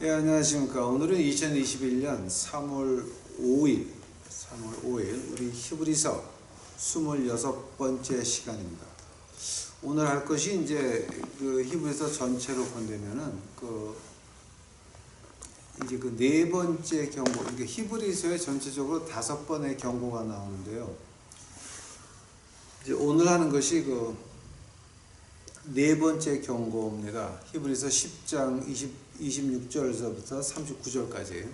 예, 안녕하십니까. 오늘은 2021년 3월 5일 우리 히브리서 26번째 시간입니다. 오늘 할 것이 이제 그 히브리서 전체로 본다면은 이제 그 네 번째 경고, 이게 히브리서에 전체적으로 5번의 경고가 나오는데요. 이제 오늘 하는 것이 그 네 번째 경고입니다. 히브리서 10장 26절서부터 39절까지.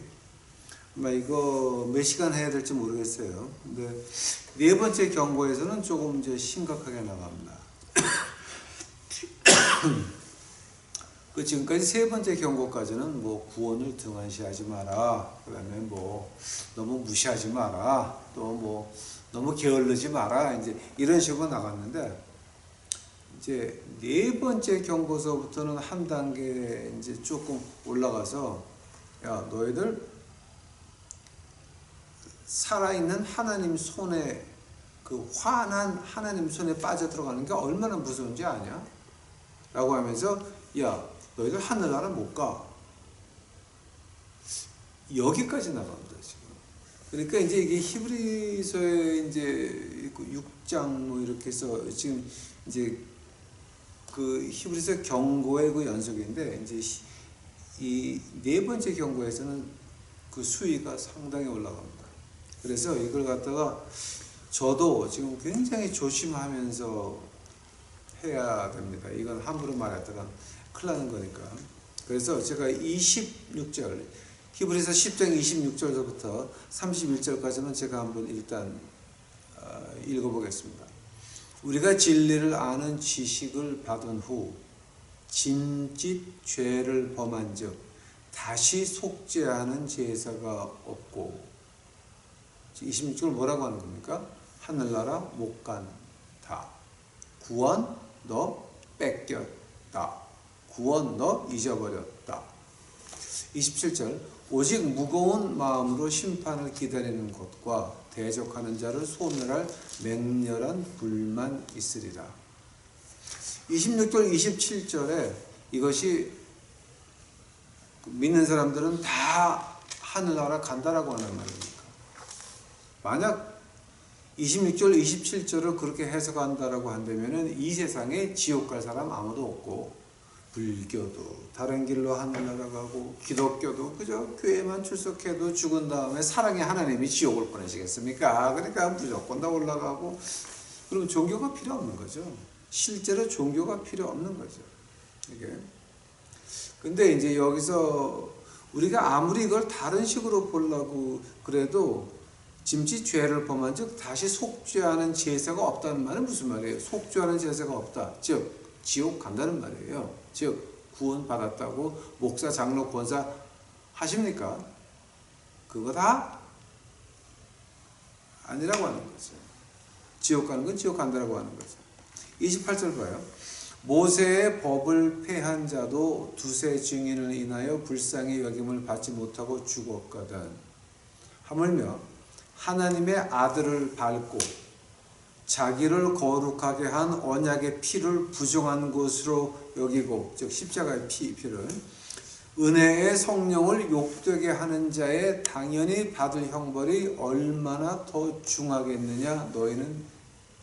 아마 이거 몇 시간 해야 될지 모르겠어요. 근데 네 번째 경고에서는 조금 이제 심각하게 나갑니다. 그 지금까지 세 번째 경고까지는 뭐 구원을 등한시하지 마라. 그다음에 뭐 너무 무시하지 마라. 또 뭐 너무 게을르지 마라. 이제 이런 식으로 나갔는데 이제 네 번째 경고서부터는 한 단계 이제 조금 올라가서 야, 너희들 살아있는 하나님 손에 그 화난 하나님 손에 빠져 들어가는 게 얼마나 무서운지 아냐? 라고 하면서 야, 너희들 하늘나라 못 가. 여기까지 나갑니다, 지금. 그러니까 이제 이게 히브리서의 이제 6장 뭐 이렇게 해서 지금 이제 그 히브리서 경고의 그 연속인데 이제 이 네 번째 경고에서는 그 수위가 상당히 올라갑니다. 그래서 이걸 갖다가 저도 지금 굉장히 조심하면서 해야 됩니다. 이건 함부로 말했다가 큰일 나는 거니까. 그래서 제가 26절 히브리서 10장 26절부터 31절까지는 제가 한번 일단 읽어보겠습니다. 우리가 진리를 아는 지식을 받은 후 짐짓 죄를 범한 즉 다시 속죄하는 제사가 없고 26절 뭐라고 하는 겁니까? 하늘나라 못 간다. 구원 너 뺏겼다. 구원 너 잊어버렸다. 27절 오직 무거운 마음으로 심판을 기다리는 것과 대적하는 자를 소멸할 맹렬한 불만 있으리라. 26절 27절에 이것이 믿는 사람들은 다 하늘나라 간다라고 하는 말입니까? 만약 26절 27절을 그렇게 해석한다라고 한다면 이 세상에 지옥 갈 사람 아무도 없고 불교도 다른 길로 하늘나라 가고 기독교도 그저 교회만 출석해도 죽은 다음에 사랑의 하나님이 지옥을 보내시겠습니까? 그러니까 무조건 다 올라가고 그럼 종교가 필요 없는 거죠. 실제로 종교가 필요 없는 거죠. 이게. 근데 이제 여기서 우리가 아무리 이걸 다른 식으로 보려고 그래도 짐짓 죄를 범한 즉 다시 속죄하는 제사가 없다는 말은 무슨 말이에요? 속죄하는 제사가 없다. 즉 지옥 간다는 말이에요. 즉 구원 받았다고 목사, 장로, 권사 하십니까? 그거 다 아니라고 하는 거죠. 지옥 가는 건 지옥 간다라고 하는 거죠. 28절 봐요. 모세의 법을 폐한 자도 두세 증인을 인하여 불쌍히 여김을 받지 못하고 죽었거든. 하물며 하나님의 아들을 밟고 자기를 거룩하게 한 언약의 피를 부정한 것으로 여기고 즉 십자가의 피를 은혜의 성령을 욕되게 하는 자의 당연히 받을 형벌이 얼마나 더 중하겠느냐 너희는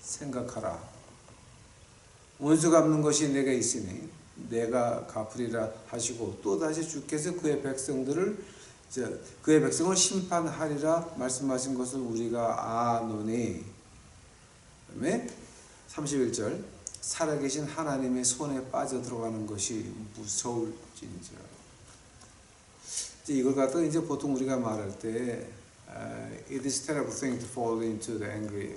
생각하라. 원수 갚는 것이 내가 있으니 내가 갚으리라 하시고 또다시 주께서 그의 백성을 심판하리라 말씀하신 것을 우리가 아노니. 그 다음에 31절 살아계신 하나님의 손에 빠져들어가는 것이 무서울진저. 이걸 갖다 이제 보통 우리가 말할 때 it is terrible thing to fall into the angry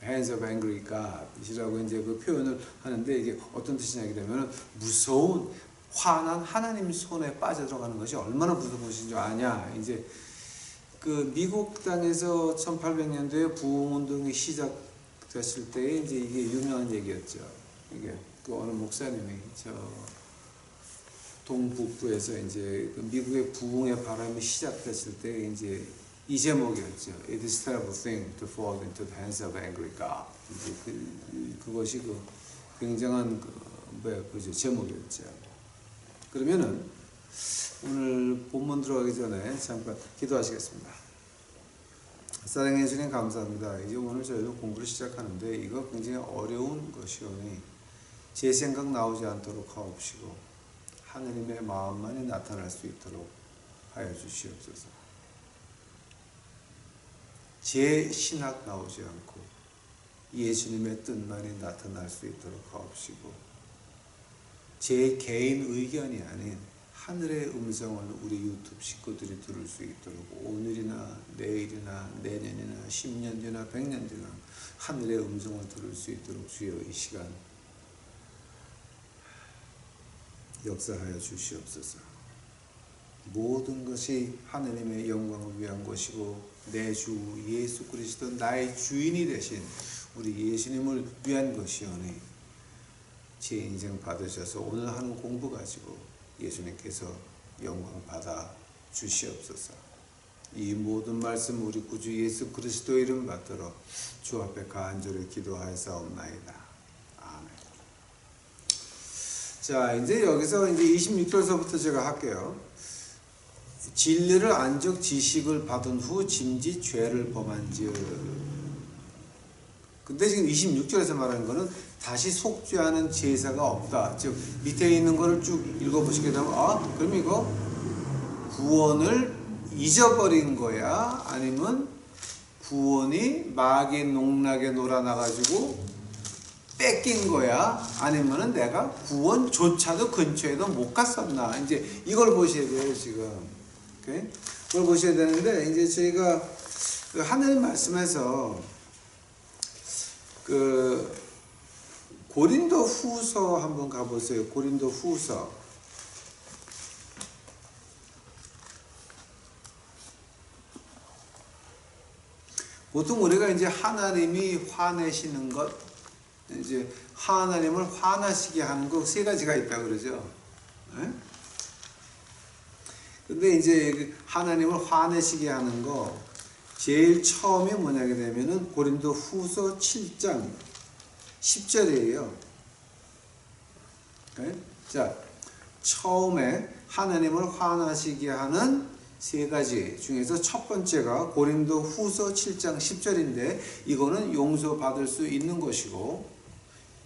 hands of angry God이라고 이제 그 표현을 하는데 이게 어떤 뜻이냐 되면 무서운 화난 하나님 손에 빠져들어가는 것이 얼마나 무서운 것인지 아냐. 이제 그 미국 땅에서 1800년도에 부흥운동이 시작됐을 때 이제 이게 유명한 얘기였죠. 이게 그 어느 목사님이 저 동북부에서 이제 그 미국의 부흥의 바람이 시작됐을 때 이제 이 제목이었죠. It is terrible thing to fall into the hands of angry God. 이제 그것이 그 굉장한 그죠 제목이었죠. 그러면은 오늘 본문 들어가기 전에 잠깐 기도하시겠습니다. 사랑해 주님 감사합니다. 이제 오늘 저희도 공부를 시작하는데 이거 굉장히 어려운 것이오니 제 생각 나오지 않도록 하옵시고 하느님의 마음만이 나타날 수 있도록 하여 주시옵소서. 제 신학 나오지 않고 예수님의 뜻만이 나타날 수 있도록 하옵시고 제 개인 의견이 아닌 하늘의 음성을 우리 유튜브 식구들이 들을 수 있도록 오늘이나 내일이나 내년이나 10년 뒤나 100년 뒤나 하늘의 음성을 들을 수 있도록 주여 이 시간 역사하여 주시옵소서. 모든 것이 하느님의 영광을 위한 것이고 내 주 예수 그리스도 나의 주인이 되신 우리 예수님을 위한 것이오니 제 인생 받으셔서 오늘 하는 공부 가지고 예수님께서 영광 받아 주시옵소서. 이 모든 말씀 우리 구주 예수 그리스도 이름 받들어 주 앞에 간절히 기도하였사옵나이다. 아멘. 자, 이제 여기서 이제 26절서부터 제가 할게요. 진리를 안즉 지식을 받은 후 짐짓 죄를 범한즉. 근데 지금 26절에서 말하는 거는 다시 속죄하는 제사가 없다. 즉 밑에 있는 거를 쭉 읽어보시게 되면 그럼 이거 구원을 잊어버린 거야? 아니면 구원이 마귀 농락에 놀아나가지고 뺏긴 거야? 아니면은 내가 구원조차도 근처에도 못 갔었나? 이제 이걸 보셔야 돼요, 지금. 오케이? 그걸 보셔야 되는데, 이제 저희가 그 하나님 말씀에서 그 고린도 후서 한번 가보세요. 고린도 후서. 보통 우리가 이제 하나님이 화내시는 것, 이제 하나님을 화나시게 하는 것 세 가지가 있다 그러죠. 네? 근데 이제 하나님을 화내시게 하는 거 제일 처음이 뭐냐게 되면은 고린도 후서 7장 10절이에요. 네? 자, 처음에 하나님을 화나시게 하는 세 가지 중에서 첫 번째가 고린도 후서 7장 10절인데 이거는 용서받을 수 있는 것이고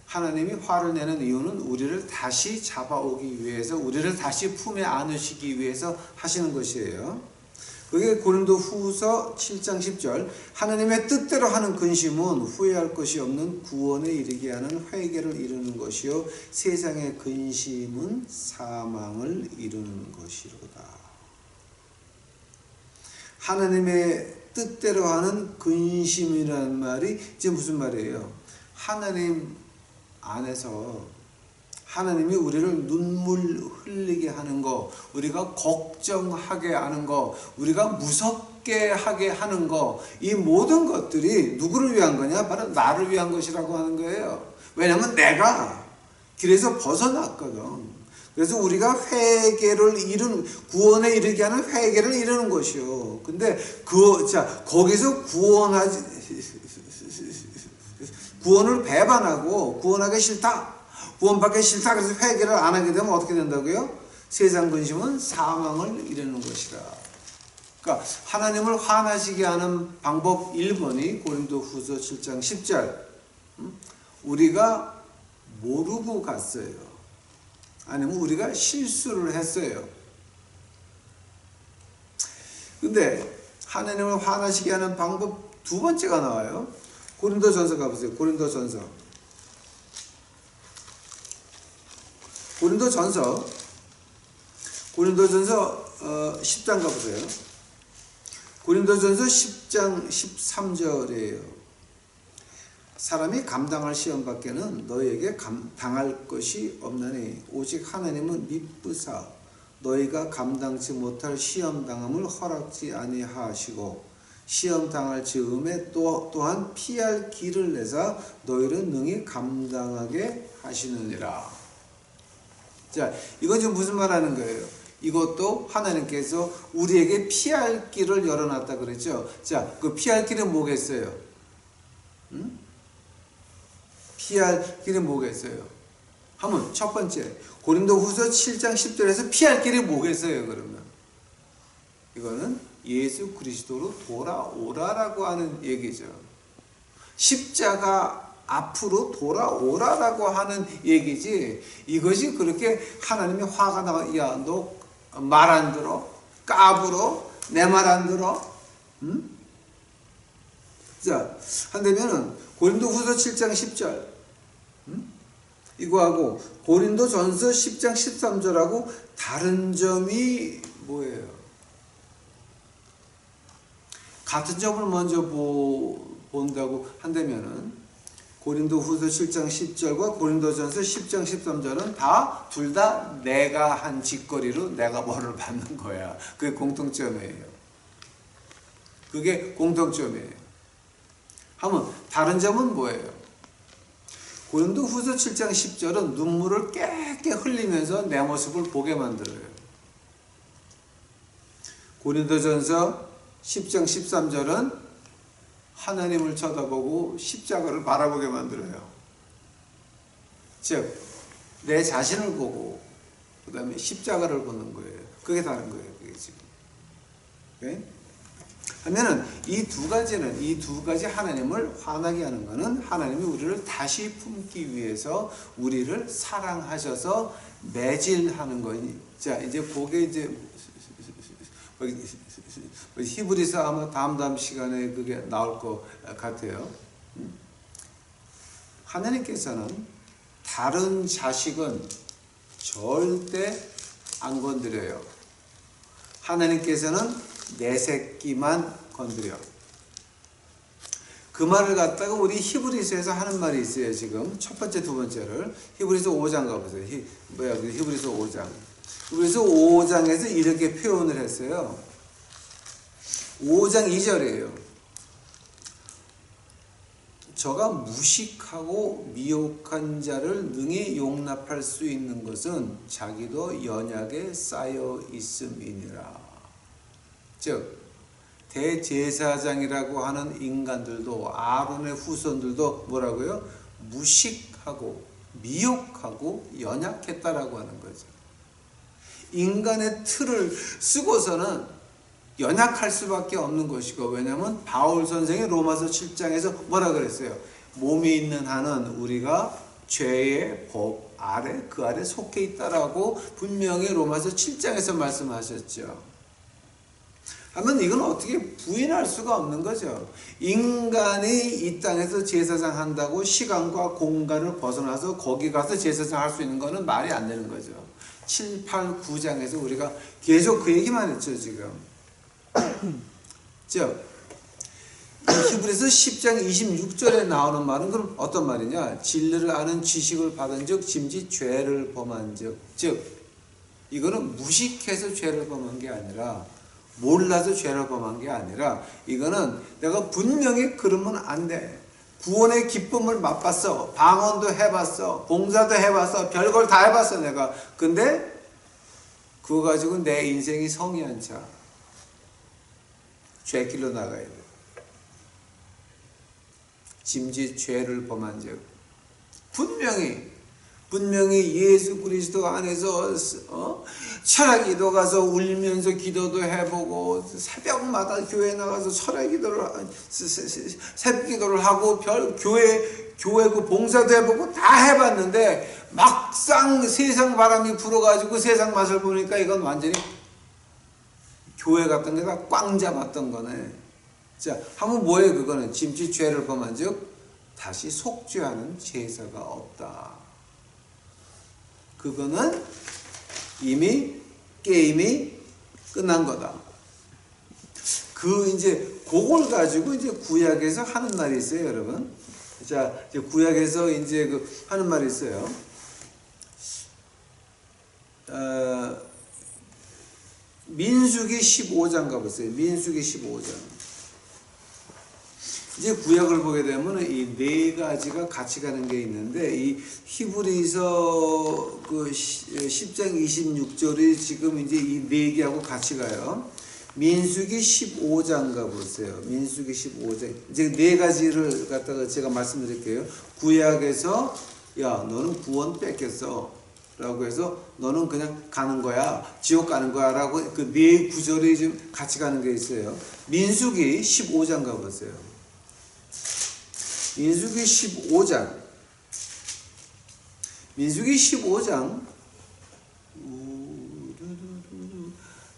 하나님이 화를 내는 이유는 우리를 다시 잡아오기 위해서 우리를 다시 품에 안으시기 위해서 하시는 것이에요. 그게 고린도 후서 7장 10절 하나님의 뜻대로 하는 근심은 후회할 것이 없는 구원에 이르게 하는 회개를 이루는 것이요 세상의 근심은 사망을 이루는 것이로다. 하나님의 뜻대로 하는 근심이라는 말이 이제 무슨 말이에요? 하나님 안에서 하나님이 우리를 눈물 흘리게 하는 거, 우리가 걱정하게 하는 거, 우리가 무섭게 하게 하는 거, 이 모든 것들이 누구를 위한 거냐? 바로 나를 위한 것이라고 하는 거예요. 왜냐하면 내가 길에서 벗어났거든. 그래서 우리가 회개를 구원에 이르게 하는 회개를 이루는 것이요. 근데 거기서 구원을 배반하고 구원하기 싫다. 구원받기 싫다. 그래서 회개를 안 하게 되면 어떻게 된다고요? 세상 근심은 사망을 이루는 것이다. 그러니까 하나님을 화나시게 하는 방법 1번이 고린도 후서 7장 10절. 우리가 모르고 갔어요. 아니면 우리가 실수를 했어요. 근데 하나님을 화나시게 하는 방법 두 번째가 나와요. 고린도전서 가보세요. 고린도전서 10장 가보세요. 고린도전서 10장 13절이에요. 사람이 감당할 시험 밖에는 너희에게 당할 것이 없나니 오직 하나님은 미쁘사 너희가 감당치 못할 시험 당함을 허락지 아니하시고 시험 당할 즈음에 또한 피할 길을 내사 너희를 능히 감당하게 하시느니라. 자, 이건 지금 무슨 말 하는 거예요? 이것도 하나님께서 우리에게 피할 길을 열어놨다 그랬죠. 자, 그 피할 길은 뭐겠어요? 피할 길은 뭐겠어요? 하면 첫 번째 고린도후서 7장 10절에서 피할 길이 뭐겠어요? 그러면 이거는 예수 그리스도로 돌아오라라고 하는 얘기죠. 십자가 앞으로 돌아오라라고 하는 얘기지, 이것이 그렇게 하나님이 화가 나가, 야, 너 말 안 들어? 까불어? 내 말 안 들어? 응? 자, 한다면은 고린도후서 7장 10절 이거하고 고린도전서 10장 13절하고 다른 점이 뭐예요? 같은 점을 먼저 본다고 한다면은 고린도후서 7장 10절과 고린도전서 10장 13절은 둘 다 내가 한 짓거리로 내가 뭐를 받는 거야. 그게 공통점이에요. 그게 공통점이에요. 하면 다른 점은 뭐예요? 고린도후서 7장 10절은 눈물을 깨끗 흘리면서 내 모습을 보게 만들어요. 고린도전서 10장 13절은 하나님을 쳐다보고 십자가를 바라보게 만들어요. 즉, 내 자신을 보고 그 다음에 십자가를 보는 거예요. 그게 다른 거예요. 그게 지금. 오케이? 하면은 이 두 가지 하나님을 화나게 하는 것은 하나님이 우리를 다시 품기 위해서 우리를 사랑하셔서 매질하는 거니. 자, 이제 그게 이제 히브리서 아마 다음 시간에 그게 나올 것 같아요. 하나님께서는 다른 자식은 절대 안 건드려요. 하나님께서는 내 새끼만 건드려. 그 말을 갖다가 우리 히브리서에서 하는 말이 있어요. 지금 첫 번째, 두 번째를 히브리서 5장 가보세요. 히브리서 5장. 히브리서 5장에서 이렇게 표현을 했어요. 5장 2절이에요. 저가 무식하고 미혹한 자를 능히 용납할 수 있는 것은 자기도 연약에 쌓여 있음이니라. 즉 대제사장이라고 하는 인간들도, 아론의 후손들도 뭐라고요? 무식하고 미혹하고 연약했다라고 하는 거죠. 인간의 틀을 쓰고서는 연약할 수밖에 없는 것이고, 왜냐하면 바울 선생이 로마서 7장에서 뭐라 그랬어요? 몸이 있는 한은 우리가 죄의 법 아래, 그 아래 속해 있다라고 분명히 로마서 7장에서 말씀하셨죠. 하면 이건 어떻게 부인할 수가 없는 거죠. 인간이 이 땅에서 제사장 한다고 시간과 공간을 벗어나서 거기 가서 제사장 할 수 있는 거는 말이 안 되는 거죠. 7, 8, 9장에서 우리가 계속 그 얘기만 했죠, 지금. 즉, 히브리서 10장 26절에 나오는 말은 그럼 어떤 말이냐? 진리를 아는 지식을 받은 즉 짐짓 죄를 범한 즉 이거는 무식해서 죄를 범한 게 아니라, 몰라서 죄를 범한 게 아니라, 이거는 내가 분명히 그러면 안 돼. 구원의 기쁨을 맛봤어. 방언도 해봤어. 봉사도 해봤어. 별걸 다 해봤어, 내가. 근데 그거 가지고 내 인생이 성이 안 차. 죄길로 나가야 돼. 짐짓 죄를 범한 즉 분명히 예수 그리스도 안에서 철학 기도 가서 울면서 기도도 해보고, 새벽마다 교회 나가서 철학 기도를, 새벽 기도를 하고, 교회 그 봉사도 해보고 다 해봤는데 막상 세상 바람이 불어가지고 세상 맛을 보니까 이건 완전히 교회 같은 게 다 꽝 잡았던 거네. 자, 하면 뭐예요? 그거는 짐짓 죄를 범한 즉 다시 속죄하는 제사가 없다. 그거는 이미 게임이 끝난 거다. 그걸 가지고 이제 구약에서 하는 말이 있어요, 여러분. 자, 이제 구약에서 이제 하는 말이 있어요. 민수기 15장 가보세요. 민수기 15장. 이제 구약을 보게 되면 이 네 가지가 같이 가는 게 있는데, 이 히브리서 10장 26절이 지금 이제 이 네 개하고 같이 가요. 민수기 15장 가보세요. 민수기 15장. 이제 네 가지를 갖다가 제가 말씀드릴게요. 구약에서 야 너는 구원 뺏겼어 라고 해서 너는 그냥 가는 거야, 지옥 가는 거야 라고 그 네 구절이 좀 같이 가는 게 있어요. 민수기 15장 가보세요. 민수기 15장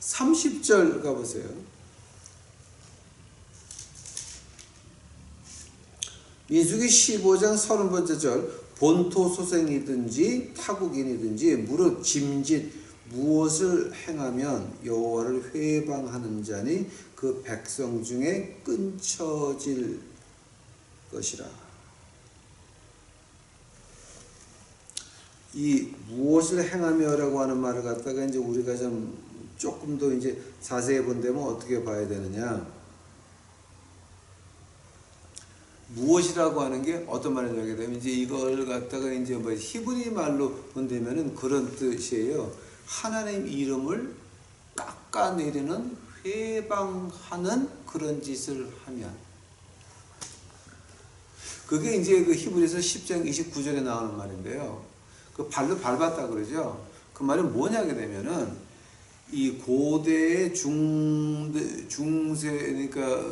30절 가보세요. 민수기 15장 30번째 절. 본토 소생이든지 타국인이든지 무릇 짐짓 무엇을 행하면 여호와를 회방하는 자니 그 백성 중에 끊쳐질 것이라. 이 무엇을 행하며라고 하는 말을 갖다가 이제 우리가 좀 조금 더 이제 자세히 본다면 어떻게 봐야 되느냐? 무엇이라고 하는 게 어떤 말을 하게 되면 이제 이걸 갖다가 이제 뭐 히브리 말로 본다면은 그런 뜻이에요. 하나님 이름을 깎아내리는 회방하는 그런 짓을 하면, 그게 이제 그 히브리서 10장 29절에 나오는 말인데요. 그 발로 밟았다 그러죠. 그 말이 뭐냐게 되면은 이 고대의 중세 그러니까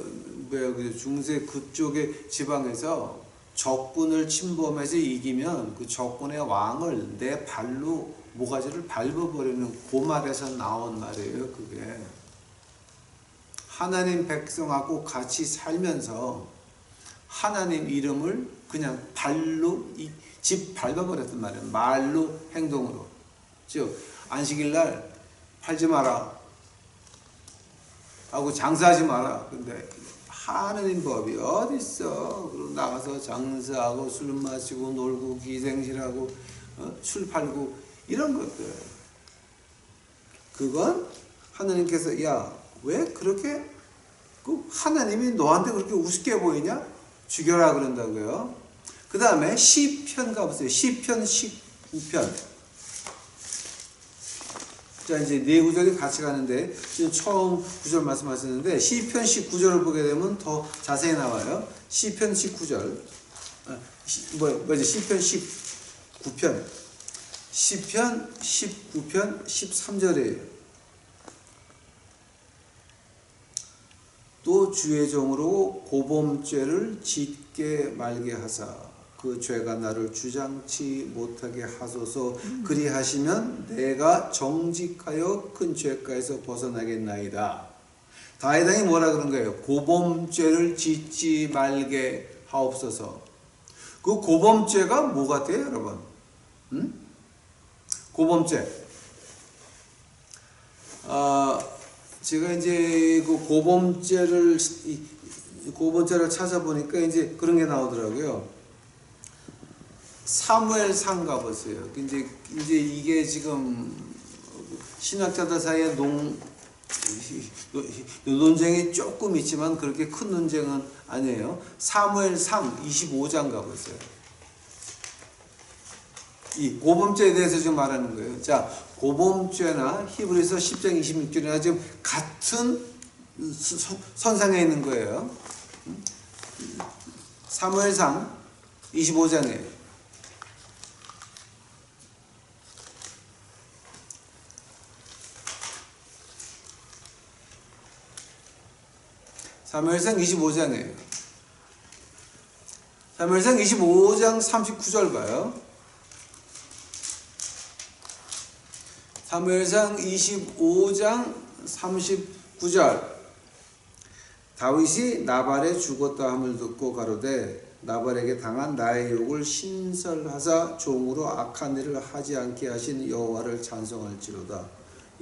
중세 그쪽의 지방에서 적군을 침범해서 이기면 그 적군의 왕을 내 발로 모가지를 밟아버리는 그 말에서 나온 말이에요. 그게 하나님 백성하고 같이 살면서 하나님 이름을 그냥 발로 집 밟아버렸단 말이에요. 말로, 행동으로. 즉 안식일날 팔지 마라 하고 장사하지 마라. 근데 하느님 법이 어디 있어? 그럼 나가서 장사하고 술 마시고 놀고 기생질하고 술 팔고 이런 것들. 그건 하나님께서 야 왜 그렇게 그 하나님이 너한테 그렇게 우습게 보이냐? 죽여라 그런다고요. 그 다음에 시편 가보세요. 시편 19편. 자 이제 네 구절이 같이 가는데 지금 처음 구절 말씀하셨는데 시편 19절을 보게 되면 더 자세히 나와요. 시편 19절 뭐지? 시편 19편 시편 19편 13절이에요. 또 주의 종으로 고범죄를 짓게 말게 하사 그 죄가 나를 주장치 못하게 하소서. 그리하시면 내가 정직하여 큰 죄가에서 벗어나겠나이다. 다윗왕이 뭐라 그런 거예요? 고범죄를 짓지 말게 하옵소서. 그 고범죄가 뭐 같아요, 여러분? 고범죄. 제가 이제 그 고범죄를 찾아보니까 이제 그런 게 나오더라고요. 사무엘상 가보세요. 이제 이게 지금 신학자들 사이에 논쟁이 조금 있지만 그렇게 큰 논쟁은 아니에요. 사무엘상 25장 가보세요. 이 고범죄에 대해서 지금 말하는 거예요. 자, 고범죄나 히브리서 10장 26절이나 지금 같은 선상에 있는 거예요. 사무엘상 25장에 사무엘상 25장이에요. 사무엘상 25장 39절 봐요. 사무엘상 25장 39절. 다윗이 나발에 죽었다 함을 듣고 가로되 나발에게 당한 나의 욕을 신설하사 종으로 악한 일을 하지 않게 하신 여호와를 찬송할지로다.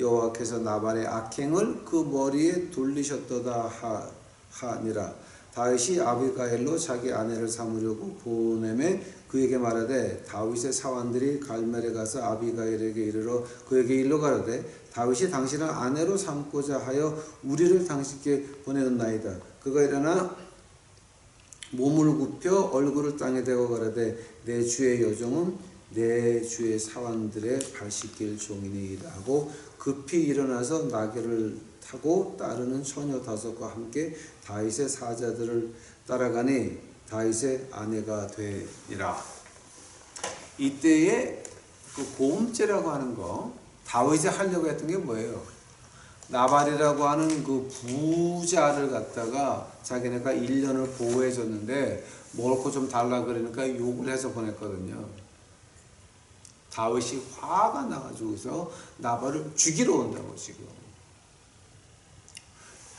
여호와께서 나발의 악행을 그 머리에 돌리셨도다 하니라. 다윗이 아비가일로 자기 아내를 삼으려고 보내매 그에게 말하되 다윗의 사환들이 갈멜에 가서 아비가일에게 이르러 그에게 일러 가로되 다윗이 당신을 아내로 삼고자 하여 우리를 당신께 보내었나이다. 그가 일어나 몸을 굽혀 얼굴을 땅에 대고 가로되 내 주의 여종은 내 주의 사환들의 발 씻길 종이니이다 하고 급히 일어나서 나귀를 타고 따르는 처녀 다섯과 함께 다윗의 사자들을 따라가니 다윗의 아내가 되니라. 이때에 그 보험죄라고 하는 거 다윗이 하려고 했던 게 뭐예요? 나발이라고 하는 그 부자를 갖다가 자기네가 1년을 보호해 줬는데 먹을 거 좀 달라 그러니까 욕을 해서 보냈거든요. 다윗이 화가 나가지고서 나발을 죽이러 온다고 지금.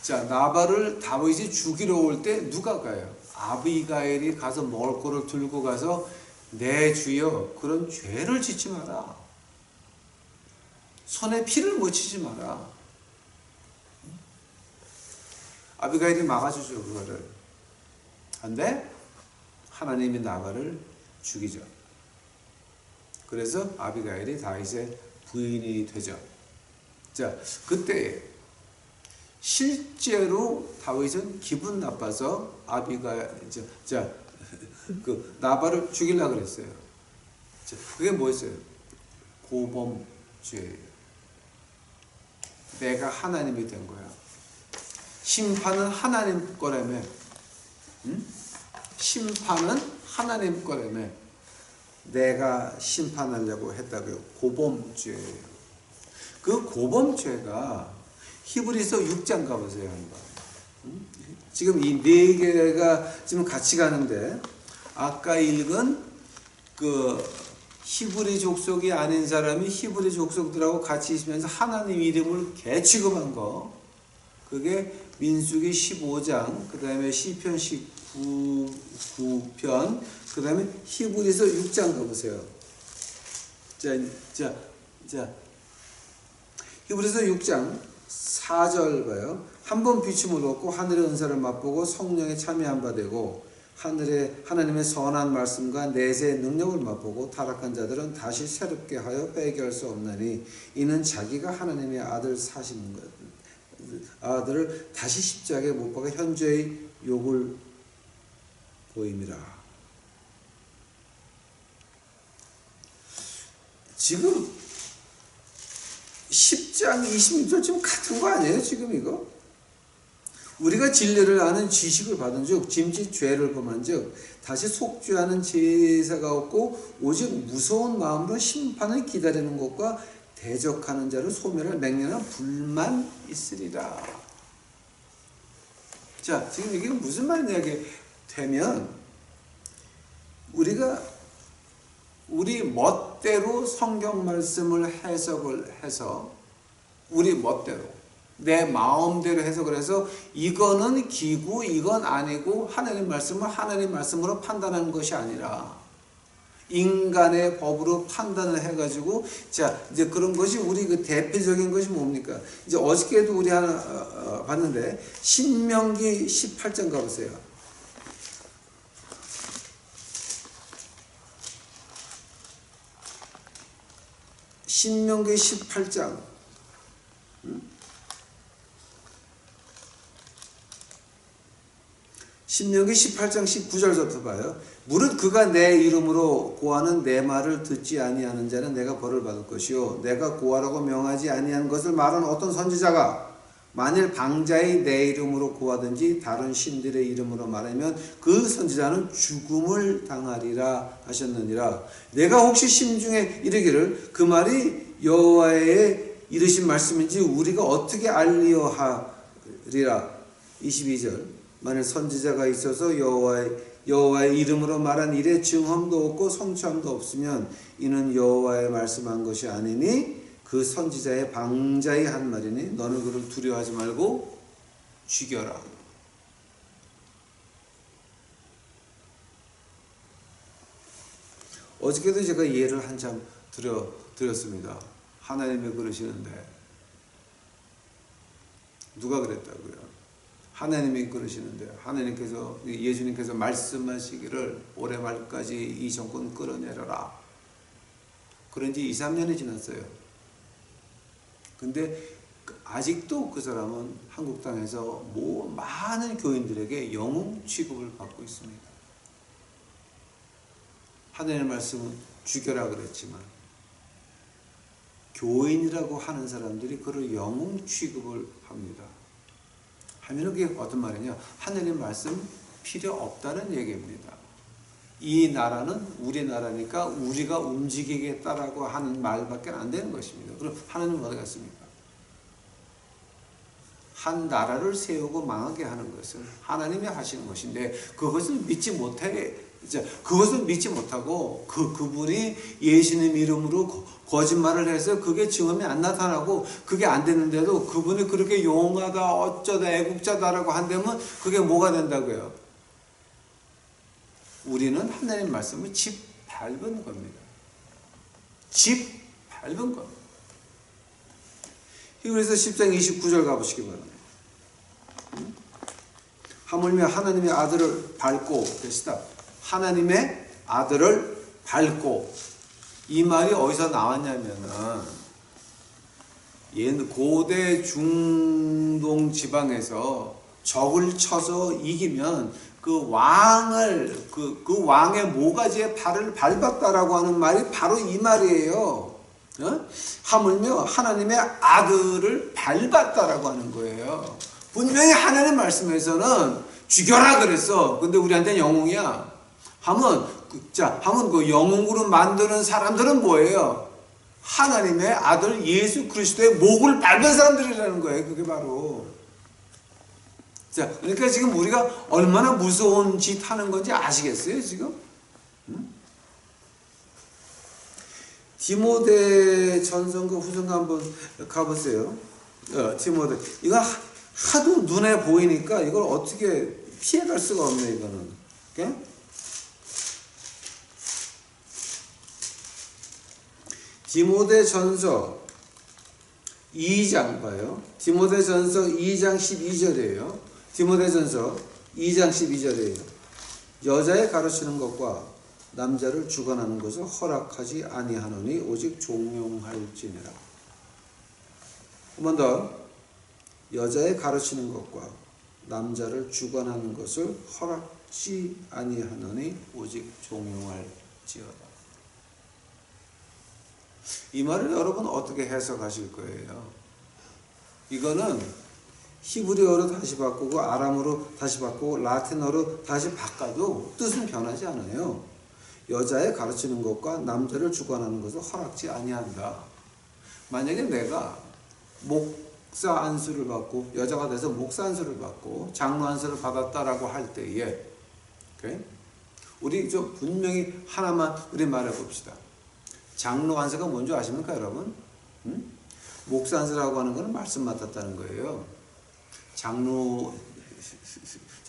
자, 나발을 다윗이 죽이러 올 때 누가 가요? 아비가일이 가서 먹을 거를 들고 가서 내 주여 그런 죄를 짓지 마라. 손에 피를 묻히지 마라. 아비가일이 막아주죠 그거를. 근데 하나님이 나발을 죽이죠. 그래서 아비가일이 다윗의 부인이 되죠. 자, 그때 실제로 다윗은 기분 나빠서 그 나발을 죽이려고 그랬어요. 자, 그게 뭐였어요? 고범죄예요. 내가 하나님이 된 거야. 심판은 하나님 거라며. 응? 심판은 하나님 거라며. 내가 심판하려고 했다고요. 고범죄예요. 그 고범죄가 히브리서 6장 가보세요. 한번. 지금 이 네 개가 지금 같이 가는데 아까 읽은 그 히브리 족속이 아닌 사람이 히브리 족속들하고 같이 있으면서 하나님 이름을 개취급한 거, 그게 민수기 15장, 그 다음에 시편 19편, 그 다음에 히브리서 6장 가보세요. 자, 히브리서 6장 4절 봐요. 한번 비춤을 얻고 하늘의 은사를 맛보고 성령에 참여한 바 되고 하나님의 선한 말씀과 내세의 능력을 맛보고 타락한 자들은 다시 새롭게 하여 회개할 수 없나니 이는 자기가 하나님의 아들 사시는 것, 아들을 다시 십자가에 못 박아 현재의 욕을 보임이라. 지금 10장 26절 지금 같은 거 아니에요? 지금 이거? 우리가 진리를 아는 지식을 받은 즉 짐짓 죄를 범한 즉 다시 속죄하는 제사가 없고 오직 무서운 마음으로 심판을 기다리는 것과 대적하는 자를 소멸할 맹렬한 불만 있으리라. 자, 지금 이게 무슨 말이냐 되면 우리가 우리 멋대로 성경 말씀을 해석을 해서 우리 멋대로 내 마음대로 해석을 해서 이거는 기구 이건 아니고 하나님 말씀을 하나님 말씀으로 판단하는 것이 아니라 인간의 법으로 판단을 해가지고 자 이제 그런 것이 우리 그 대표적인 것이 뭡니까? 이제 어저께도 우리 하나 봤는데 신명기 18장 가보세요. 신명기 18장 신명기 18장 19절부터 봐요. 무릇 그가 내 이름으로 고하는 내 말을 듣지 아니하는 자는 내가 벌을 받을 것이요 내가 고하라고 명하지 아니한 것을 말하는 어떤 선지자가 만일 방자의 내 이름으로 고하든지 다른 신들의 이름으로 말하면 그 선지자는 죽음을 당하리라 하셨느니라. 내가 혹시 심중에 이르기를 그 말이 여호와의 이르신 말씀인지 우리가 어떻게 알리어 하리라. 22절 만일 선지자가 있어서 여호와의 이름으로 말한 일에 증언도 없고 성취함도 없으면 이는 여호와의 말씀한 것이 아니니 그 선지자의 방자의 한 말이니 너는 그를 두려워하지 말고 죽여라. 어저께도 제가 예를 한참 드렸습니다. 하나님이 그러시는데 누가 그랬다고요? 하나님이 그러시는데 하나님께서 예수님께서 말씀하시기를 올해 말까지 이 정권 끌어내려라. 그런 지 2, 3년이 지났어요. 근데 아직도 그 사람은 한국 땅에서 많은 교인들에게 영웅 취급을 받고 있습니다. 하나님의 말씀은 죽여라 그랬지만 교인이라고 하는 사람들이 그를 영웅 취급을 합니다. 하면 그게 어떤 말이냐? 하나님 말씀 필요 없다는 얘기입니다. 이 나라는 우리나라니까 우리가 움직이겠다라고 하는 말밖에 안 되는 것입니다. 그럼 하나님은 어디 갔습니까? 한 나라를 세우고 망하게 하는 것은 하나님이 하시는 것인데 그것을 믿지 못하고 그분이 예수님 이름으로 거짓말을 해서 그게 증언이 안 나타나고 그게 안 되는데도 그분이 그렇게 용하다 어쩌다 애국자다라고 한다면 그게 뭐가 된다고요? 우리는 하나님 말씀을 짓밟은 겁니다. 짓밟은 겁니다. 히브리서 10장 29절 가보시기 바랍니다. 하물며 하나님의 아들을 밟고 계시다. 하나님의 아들을 밟고, 이 말이 어디서 나왔냐면은 고대 중동 지방에서 적을 쳐서 이기면 그 왕을 그 왕의 모가지에 발을 밟았다라고 하는 말이 바로 이 말이에요. 하물며 하나님의 아들을 밟았다라고 하는 거예요. 분명히 하나님 말씀에서는 죽여라 그랬어. 근데 우리한테는 영웅이야. 하면 그 영웅으로 만드는 사람들은 뭐예요? 하나님의 아들 예수 그리스도의 목을 밟은 사람들이라는 거예요. 그게 바로. 자, 그러니까 지금 우리가 얼마나 무서운 짓 하는 건지 아시겠어요, 지금? 디모데 전서인가 후서인가 한번 가보세요. 디모데. 이거 하도 눈에 보이니까 이걸 어떻게 피해갈 수가 없네, 이거는. 오케이? 디모데 전서 2장 봐요. 디모데 전서 2장 12절이에요. 디모데 전서 2장 12절이에요. 여자의 가르치는 것과 남자를 주관하는 것을 허락하지 아니하노니 오직 종용할지니라. 한 번 더. 여자의 가르치는 것과 남자를 주관하는 것을 허락지 아니하노니 오직 종용할지어다. 이 말을 여러분 어떻게 해석하실 거예요? 이거는 히브리어로 다시 바꾸고 아람어로 다시 바꾸고 라틴어로 다시 바꿔도 뜻은 변하지 않아요. 여자의 가르치는 것과 남자를 주관하는 것을 허락지 아니한다. 만약에 내가 목사 안수를 받고 여자가 돼서 목사 안수를 받고 장로 안수를 받았다라고 할 때에, 오케이? 우리 좀 분명히 하나만 우리 말해 봅시다. 장로 안수가 뭔지 아십니까, 여러분? 목사 안수라고 하는 것은 말씀 맡았다는 거예요. 장로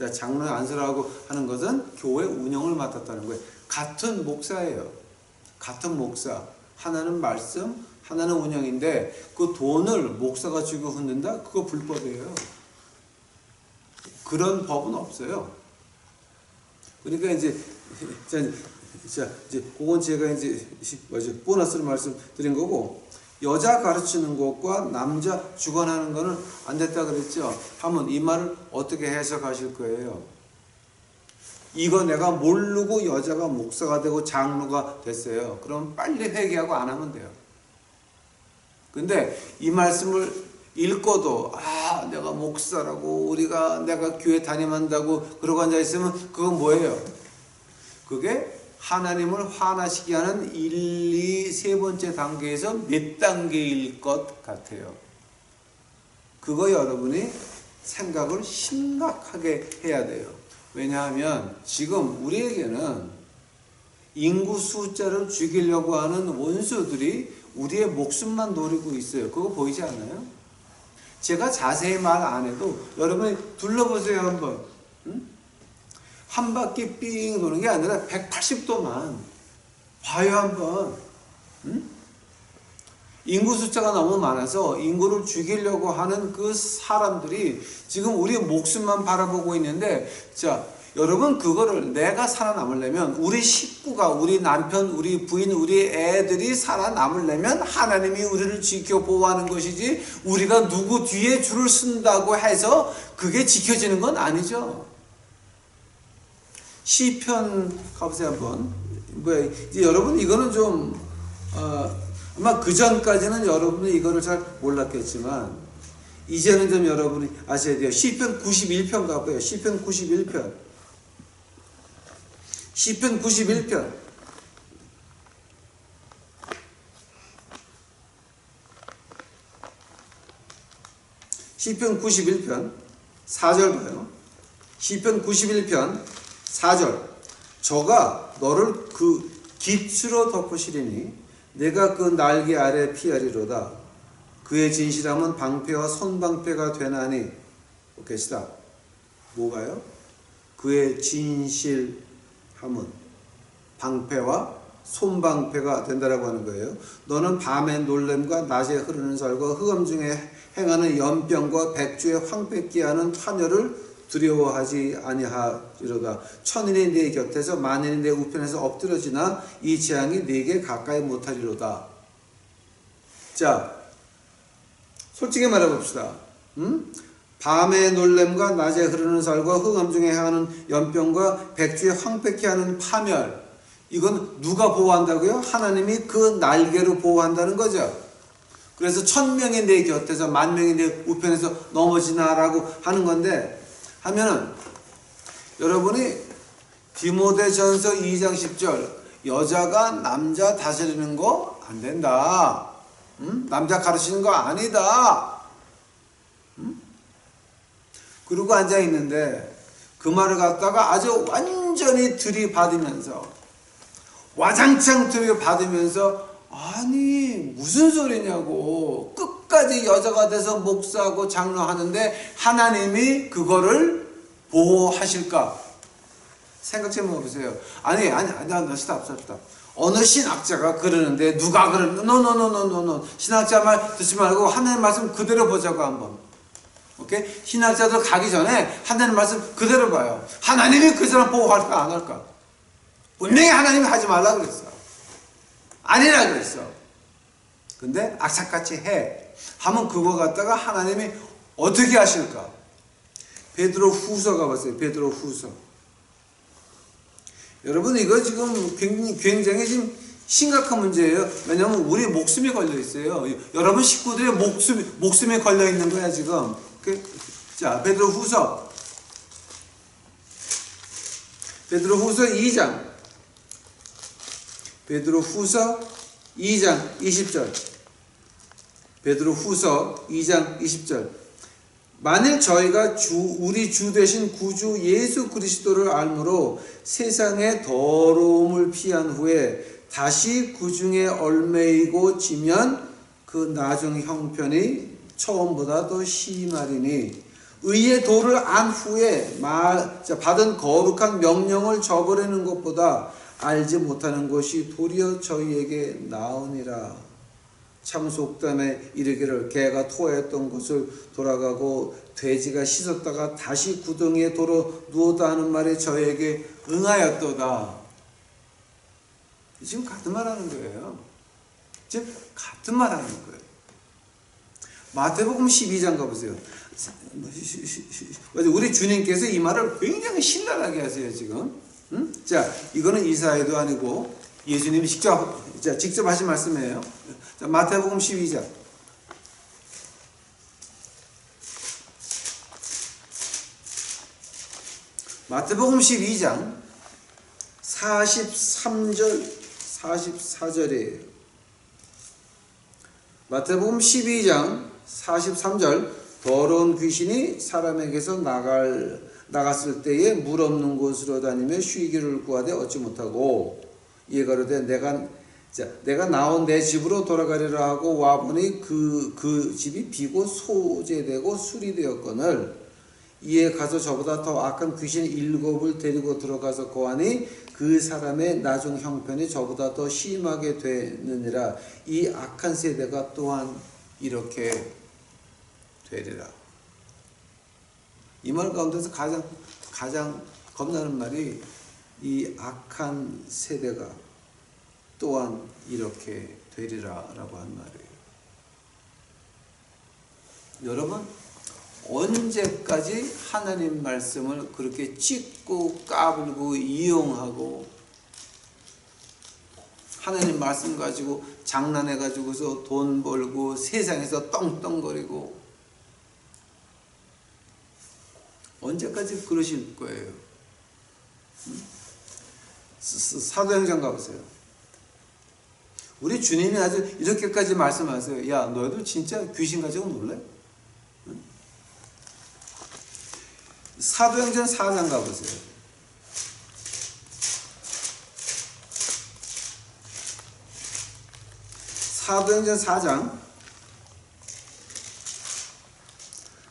안수라고 하는 것은 교회 운영을 맡았다는 거예요. 같은 목사예요. 같은 목사. 하나는 말씀, 하나는 운영인데 그 돈을 목사가 주고 흔든다? 그거 불법이에요. 그런 법은 없어요. 그러니까 이제 그건 제가 이제 보너스를 말씀드린 거고, 여자 가르치는 것과 남자 주관하는 거는 안 됐다 그랬죠. 하면 이 말을 어떻게 해석하실 거예요? 이거 내가 모르고 여자가 목사가 되고 장로가 됐어요. 그럼 빨리 회개하고 안 하면 돼요. 근데 이 말씀을 읽고도 내가 목사라고 내가 교회 담임한다고 그러고 앉아 있으면 그건 뭐예요? 그게 하나님을 화나시게 하는 1, 2, 세 번째 단계에서 몇 단계일 것 같아요. 그거 여러분이 생각을 심각하게 해야 돼요. 왜냐하면 지금 우리에게는 인구 숫자를 죽이려고 하는 원수들이 우리의 목숨만 노리고 있어요. 그거 보이지 않아요? 제가 자세히 말 안 해도 여러분이 둘러보세요 한번. 한 바퀴 삥 도는 게 아니라 180도만 봐요 한번. 인구 숫자가 너무 많아서 인구를 죽이려고 하는 그 사람들이 지금 우리의 목숨만 바라보고 있는데, 자, 여러분 그거를 내가 살아남으려면 우리 식구가, 우리 남편, 우리 부인, 우리 애들이 살아남으려면 하나님이 우리를 지켜 보호하는 것이지 우리가 누구 뒤에 줄을 쓴다고 해서 그게 지켜지는 건 아니죠. 시편 가보세요 한번. 이제 여러분 이거는 좀 아마 그 전까지는 여러분이 이거를 잘 몰랐겠지만 이제는 좀 여러분이 아셔야 돼요. 시편 91편 가봐요. 시편 91편. 시편 91편 시편 91편 4절 봐요. 시편 91편 4절 저가 너를 그 깃으로 덮으시리니 내가 그 날개 아래 피하리로다. 그의 진실함은 방패와 손방패가 되나니. 오케이, 스탑. 뭐가요? 그의 진실함은 방패와 손방패가 된다라고 하는 거예요. 너는 밤의 놀램과 낮에 흐르는 설과 흑암 중에 행하는 연병과 백주에 황폐케 하는 파멸을 두려워하지 아니하리로다. 천인이 네 곁에서 만인이 내 우편에서 엎드러지나 이 재앙이 네게 가까이 못하리로다. 자, 솔직히 말해봅시다. 밤의 놀램과 낮에 흐르는 설과 흑암 중에 행하는 연병과 백주에 황폐케 하는 파멸, 이건 누가 보호한다고요? 하나님이 그 날개로 보호한다는 거죠. 그래서 1000명이 내 곁에서 10,000명이 내 우편에서 넘어지나라고 하는 건데, 하면은 여러분이 디모데전서 2장 10절 여자가 남자 다스리는 거 안 된다. 남자 가르치는 거 아니다. 그러고 앉아 있는데 그 말을 갖다가 아주 완전히 들이받으면서 와장창 들이받으면서 아니 무슨 소리냐고 끝까지 여자가 돼서 목사하고 장로하는데 하나님이 그거를 보호하실까? 생각 좀 해보세요. 아니 스탑. 어느 신학자가 그러는데 누가 그러는데 노 신학자 말 듣지 말고 하나님 말씀 그대로 보자고 한번. 오케이? 신학자들 가기 전에 하나님 말씀 그대로 봐요. 하나님이 그 사람 보호할까 안 할까? 분명히 하나님이 하지 말라 그랬어. 아니라 그랬어. 근데 악착같이 해. 하면 그거 갖다가 하나님이 어떻게 하실까? 베드로 후서 가봤어요. 베드로 후서. 여러분 이거 지금 굉장히 지금 심각한 문제예요. 왜냐하면 우리 목숨이 걸려 있어요. 여러분 식구들의 목숨이 걸려 있는 거야 지금. 자, 베드로 후서 2장. 베드로 후서 2장 20절. 베드로 후서 2장 20절. 만일 저희가 우리 주 되신 구주 예수 그리스도를 알므로 세상의 더러움을 피한 후에 다시 그 중에 얽매이고 지면 그 나중 형편이 처음보다 더 심하리니 의의 도를 안 후에 받은 거룩한 명령을 저버리는 것보다 알지 못하는 것이 도리어 저희에게 나으니라. 참 속담에 이르기를 개가 토했던 곳을 돌아가고 돼지가 씻었다가 다시 구덩이에 돌아 누웠다 하는 말이 저에게 응하였도다. 지금 같은 말 하는 거예요. 지금 같은 말 하는 거예요. 마태복음 12장 가보세요. 우리 주님께서 이 말을 굉장히 신랄하게 하세요 지금. 자, 이거는 이사야도 아니고 예수님이 직접 하신 말씀이에요. 자, 마태복음 12장. 마태복음 12장 43절 44절이에요. 마태복음 12장 43절 더러운 귀신이 사람에게서 나갔을 때에 물 없는 곳으로 다니며 쉬기를 구하되 얻지 못하고 이에 가로되 내가 나온 내 집으로 돌아가리라 하고 와보니 그 집이 비고 소재되고 수리되었거늘 이에 가서 저보다 더 악한 귀신 7을 데리고 들어가서 거하니 그 사람의 나중 형편이 저보다 더 심하게 되느니라. 이 악한 세대가 또한 이렇게 되리라. 이 말 가운데서 가장 겁나는 말이 이 악한 세대가 또한 이렇게 되리라 라고 한 말이에요. 여러분 언제까지 하나님 말씀을 그렇게 찢고 까불고 이용하고 하나님 말씀 가지고 장난해 가지고서 돈 벌고 세상에서 떵떵거리고 언제까지 그러실 거예요? 사도행전 가보세요. 우리 주님이 아주 이렇게까지 말씀하세요. 야, 너희도 진짜 귀신 가지고 놀래? 응? 사도행전 4장 가보세요.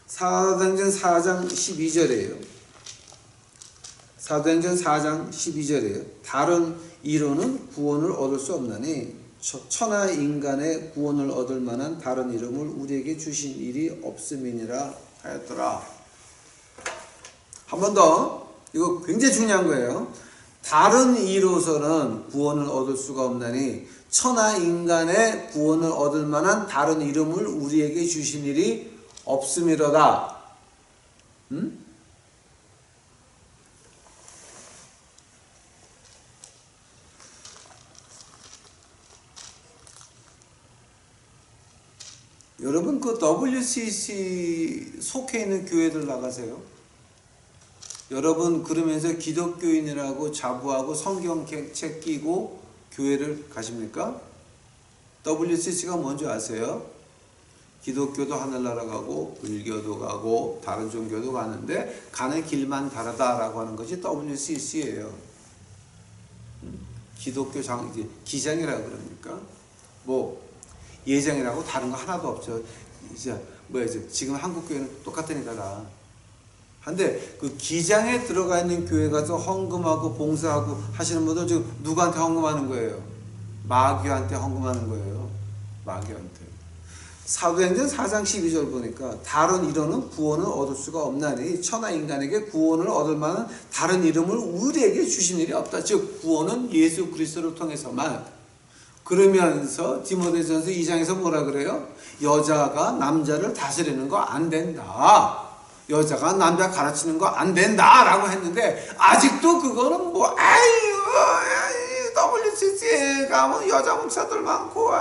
사도행전 4장 12절이에요. 사도행전 4장 12절이에요. 다른 이로는 구원을 얻을 수 없나니 천하 인간의 구원을 얻을 만한 다른 이름을 우리에게 주신 일이 없음이니라 하였더라. 한 번 더. 이거 굉장히 중요한 거예요. 다른 이로서는 구원을 얻을 수가 없나니 천하 인간의 구원을 얻을 만한 다른 이름을 우리에게 주신 일이 없음이로다. 여러분 그 WCC 속해 있는 교회들 나가세요. 여러분 그러면서 기독교인이라고 자부하고 성경책 끼고 교회를 가십니까? WCC가 뭔지 아세요? 기독교도 하늘나라 가고 불교도 가고 다른 종교도 가는데 가는 길만 다르다라고 하는 것이 WCC예요. 기독교 기장이라 그러니까 뭐 예장이라고 다른 거 하나도 없죠. 이제 지금 한국 교회는 똑같으니까 다. 근데 그 기장에 들어가 있는 교회 가서 헌금하고 봉사하고 하시는 분들 지금 누구한테 헌금하는 거예요? 마귀한테 헌금하는 거예요. 마귀한테. 사도행전 4장 12절 보니까 다른 이로는 구원을 얻을 수가 없나니 천하 인간에게 구원을 얻을 만한 다른 이름을 우리에게 주신 일이 없다. 즉 구원은 예수 그리스도를 통해서만. 그러면서 디모데전서 2장에서 뭐라 그래요? 여자가 남자를 다스리는 거 안 된다. 여자가 남자 가르치는 거 안 된다 라고 했는데 아직도 그거는 뭐 WCC에 가면 여자 목사들 많고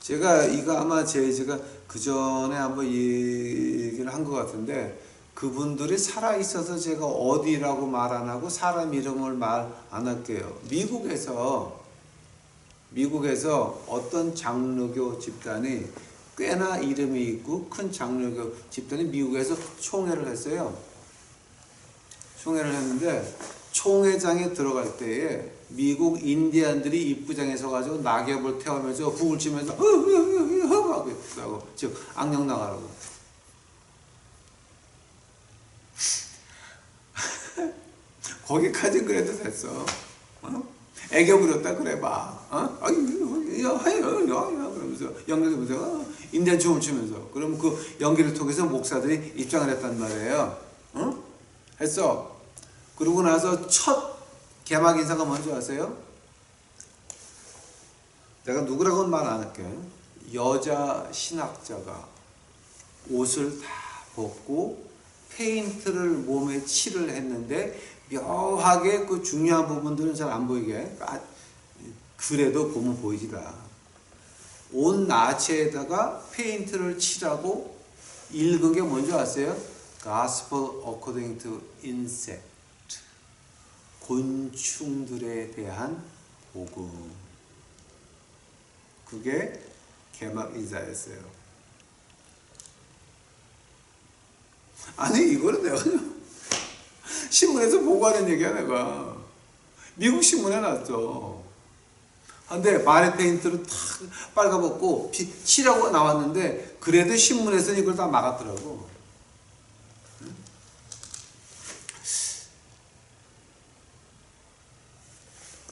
제가 이거 아마 제가 그 전에 한번 얘기를 한 것 같은데 그분들이 살아있어서 제가 어디라고 말 안 하고 사람 이름을 말 안 할게요. 미국에서 어떤 장로교 집단이 꽤나 이름이 있고 큰 장로교 집단이 미국에서 총회를 했어요. 총회를 했는데 총회장에 들어갈 때에 미국 인디안들이 입구장에 서가지고 낙엽을 태우면서 북을 치면서 하고 있다고. 즉 악령 나가라고. 거기까지 그래도 됐어. 애교 부렸다 그래봐. 그러면서 연기를 인디안 춤을 추면서. 그럼 그 연기를 통해서 목사들이 입장을 했단 말이에요. 했어. 그러고 나서 첫 개막 인사가 뭔지 아세요? 내가 누구라고는 말 안 할게. 여자 신학자가 옷을 다 벗고 페인트를 몸에 칠을 했는데 묘하게 그 중요한 부분들은 잘 안 보이게 그래도 보면 보이지라. 온 나체에다가 페인트를 칠하고 읽은 게 뭔지 아세요? Gospel according to insect. 곤충들에 대한 복음. 그게 개막 인사였어요. 아니 이거는 내가 신문에서 보고하는 얘기야. 내가 미국 신문에 났죠. 근데 발에 페인트를 탁 빨가벗고 칠하고 나왔는데 그래도 신문에서는 이걸 다 막았더라고.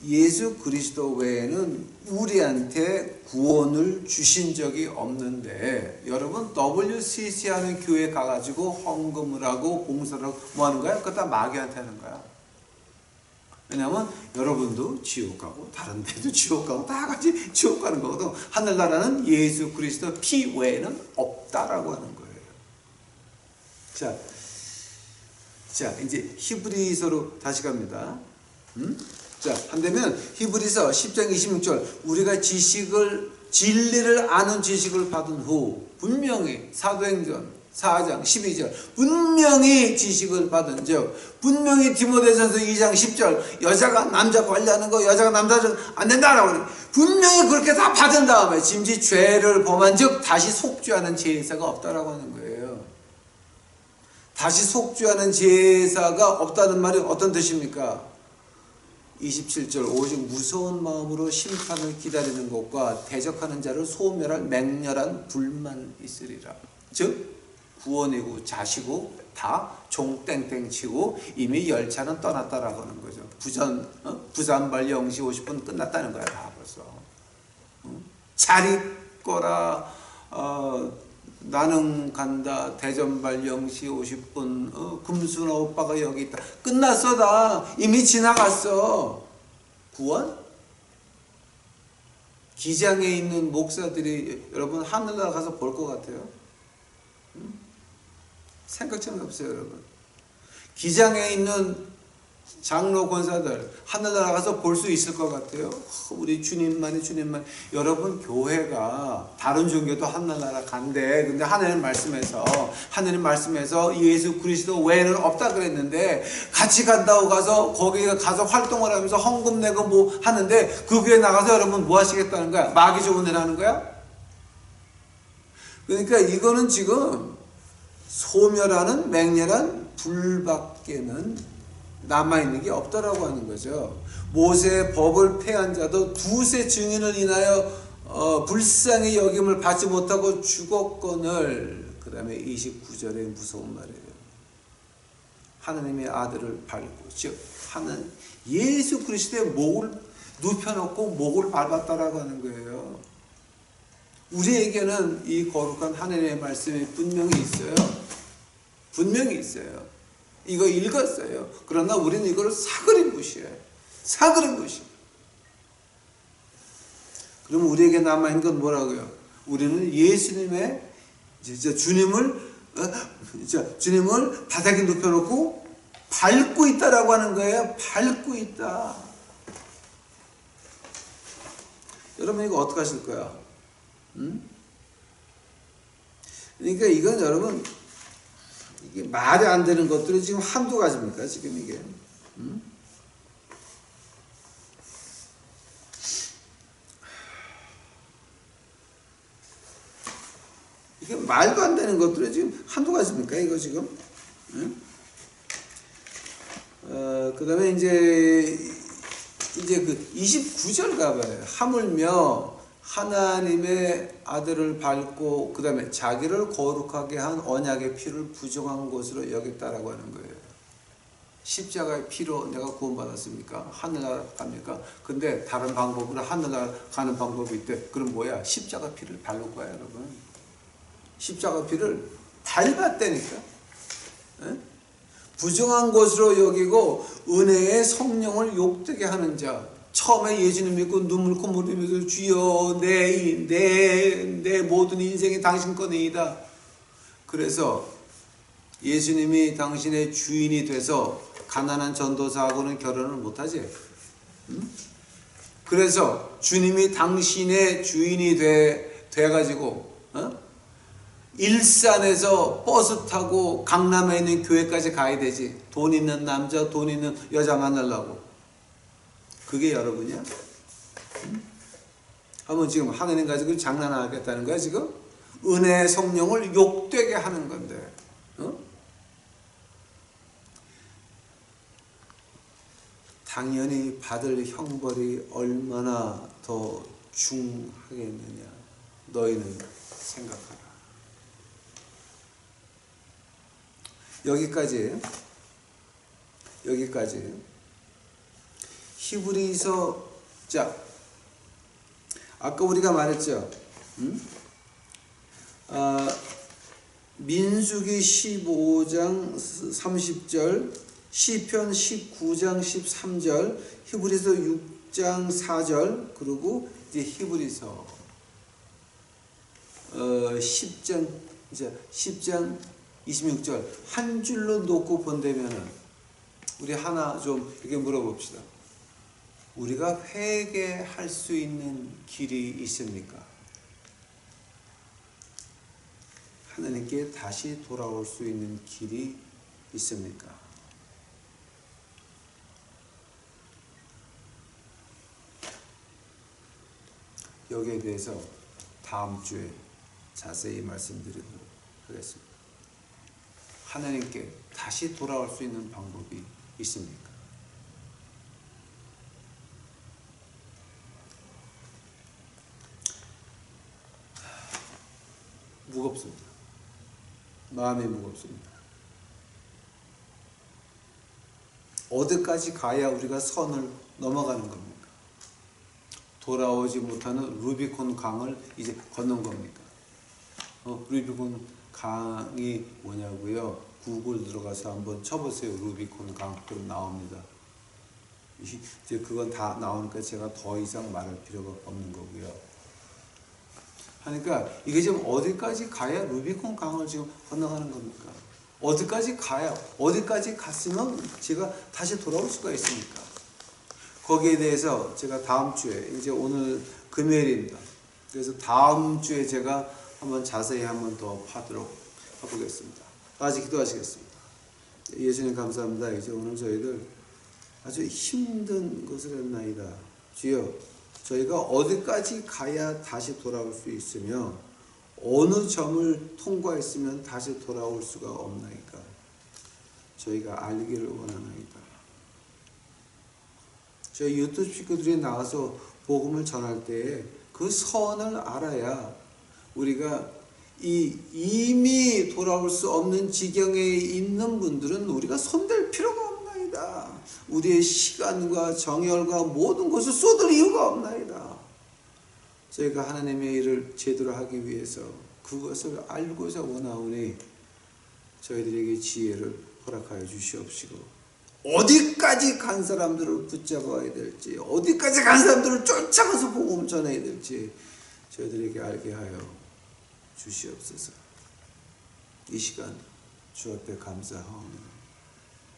예수 그리스도 외에는 우리한테 구원을 주신 적이 없는데 여러분 WCC 하는 교회 가가지고 헌금을 하고 봉사를 하고 뭐 하는 거야? 그거 다 마귀한테 하는 거야. 왜냐면 여러분도 지옥 가고 다른 데도 지옥 가고 다 같이 지옥 가는 거거든. 하늘나라는 예수 그리스도 피 외에는 없다라고 하는 거예요. 자 이제 히브리서로 다시 갑니다. 자, 한다면 히브리서 10장 26절 우리가 진리를 아는 지식을 받은 후 분명히 사도행전 4장 12절 분명히 지식을 받은 즉 분명히 디모데전서 2장 10절 여자가 남자 관리하는 거 여자가 남자를 안 된다라고 그래. 분명히 그렇게 다 받은 다음에 짐지 죄를 범한 즉 다시 속죄하는 제사가 없다라고 하는 거예요. 다시 속죄하는 제사가 없다는 말이 어떤 뜻입니까? 27절 오직 무서운 마음으로 심판을 기다리는 것과 대적하는 자를 소멸할 맹렬한 불만 있으리라. 즉 구원이고 자시고 다 종땡땡 치고 이미 열차는 떠났다라고 하는 거죠. 부산발 0시 50분 끝났다는 거야. 다 벌써. 잘 있거라. 나는 간다. 대전발 0시 50분. 금순아 오빠가 여기 있다. 끝났어 다. 이미 지나갔어. 구원? 기장에 있는 목사들이 여러분 하늘나라 가서 볼 것 같아요? 생각처럼 없어요 여러분. 기장에 있는 장로 권사들 하늘나라 가서 볼 수 있을 것 같아요? 우리 주님만이 주님만. 여러분 교회가 다른 종교도 하늘나라 간대. 근데 하나님 말씀에서 예수 그리스도 외에는 없다 그랬는데 같이 간다고 가서 거기에 가서 활동을 하면서 헌금 내고 뭐 하는데 그 교회 나가서 여러분 뭐 하시겠다는 거야? 마귀 좋은 일 하는 거야? 그러니까 이거는 지금 소멸하는 맹렬한 불밖에는 남아있는 게 없다라고 하는 거죠. 모세의 법을 폐한 자도 두세 증인을 인하여 불쌍히 여김을 받지 못하고 죽었거늘. 그 다음에 29절에 무서운 말이에요. 하나님의 아들을 밟고 즉 하는 예수 그리스도의 목을 눕혀놓고 목을 밟았다라고 하는 거예요. 우리에게는 이 거룩한 하나님의 말씀이 분명히 있어요. 분명히 있어요. 이거 읽었어요. 그러나 우리는 이걸 사그린 무시해요. 사그린 무시. 그럼 우리에게 남아있는 건 뭐라고요? 우리는 예수님의 주님을 바닥에 눕혀놓고 밟고 있다라고 하는 거예요. 밟고 있다. 여러분 이거 어떻게 하실 거야? 그러니까 이건 여러분 이게 말이 안 되는 것들이 지금 한두 가지입니까? 지금 이게. 이게 말도 안 되는 것들이 지금 한두 가지입니까? 이거 지금. 그 다음에 이제 그 29절 가봐요. 하물며 하나님의 아들을 밟고 그 다음에 자기를 거룩하게 한 언약의 피를 부정한 것으로 여겼다라고 하는 거예요. 십자가의 피로 내가 구원받았습니까? 하늘나라 갑니까? 근데 다른 방법으로 하늘나라 가는 방법이 있대. 그럼 뭐야? 십자가 피를 밟을 거야 여러분. 십자가 피를 밟았다니까. 부정한 것으로 여기고 은혜의 성령을 욕되게 하는 자. 처음에 예수님 믿고 눈물 콧물 흘리면서 주여 내 모든 인생이 당신 거니이다. 그래서 예수님이 당신의 주인이 돼서 가난한 전도사하고는 결혼을 못하지. 그래서 주님이 당신의 주인이 돼가지고 일산에서 버스 타고 강남에 있는 교회까지 가야 되지. 돈 있는 남자 돈 있는 여자 만나려고. 그게 여러분이야? 한번 지금 하나님 가지고 장난하겠다는 거야 지금? 은혜의 성령을 욕되게 하는 건데. 당연히 받을 형벌이 얼마나 더 중하겠느냐 너희는 생각하라. 여기까지 히브리서. 자, 아까 우리가 말했죠. 민수기 15장 30절, 시편 19장 13절, 히브리서 6장 4절, 그리고 이제 히브리서 10장 26절 한 줄로 놓고 본다면은 우리 하나 좀 이렇게 물어봅시다. 우리가 회개할 수 있는 길이 있습니까? 하나님께 다시 돌아올 수 있는 길이 있습니까? 여기에 대해서 다음 주에 자세히 말씀드리도록 하겠습니다. 하나님께 다시 돌아올 수 있는 방법이 있습니까? 무겁습니다. 마음이 무겁습니다. 어디까지 가야 우리가 선을 넘어가는 겁니까? 돌아오지 못하는 루비콘 강을 이제 건넌 겁니까? 루비콘 강이 뭐냐고요? 구글 들어가서 한번 쳐보세요. 루비콘 강. 그럼 나옵니다. 이제 그건 다 나오니까 제가 더 이상 말할 필요가 없는 거고요. 그러니까 이게 지금 어디까지 가야 루비콘 강을 지금 건너가는 겁니까? 어디까지 가야, 어디까지 갔으면 제가 다시 돌아올 수가 있습니까? 거기에 대해서 제가 다음 주에, 이제 오늘 금요일입니다. 그래서 다음 주에 제가 한번 자세히 한번 더 파도록 해보겠습니다. 다시 기도하시겠습니다. 예수님 감사합니다. 이제 오늘 저희들 아주 힘든 것을 했나이다. 주여, 저희가 어디까지 가야 다시 돌아올 수 있으며 어느 점을 통과했으면 다시 돌아올 수가 없나이까. 저희가 알기를 원하나이다. 저희 유튜브 식구들이 나와서 복음을 전할 때에 그 선을 알아야 우리가 이미 돌아올 수 없는 지경에 있는 분들은 우리가 손댈 필요가 없나이다. 우리의 시간과 정열과 모든 것을 쏟을 이유가 없나이다. 저희가 하나님의 일을 제대로 하기 위해서 그것을 알고자 원하오니 저희들에게 지혜를 허락하여 주시옵시고, 어디까지 간 사람들을 붙잡아야 될지, 어디까지 간 사람들을 쫓아가서 복음을 전해야 될지 저희들에게 알게 하여 주시옵소서. 이 시간 주 앞에 감사하오니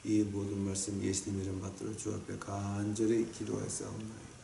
이 모든 말씀 예수님 이름 받들어 주 앞에 간절히 기도하였사옵나이다.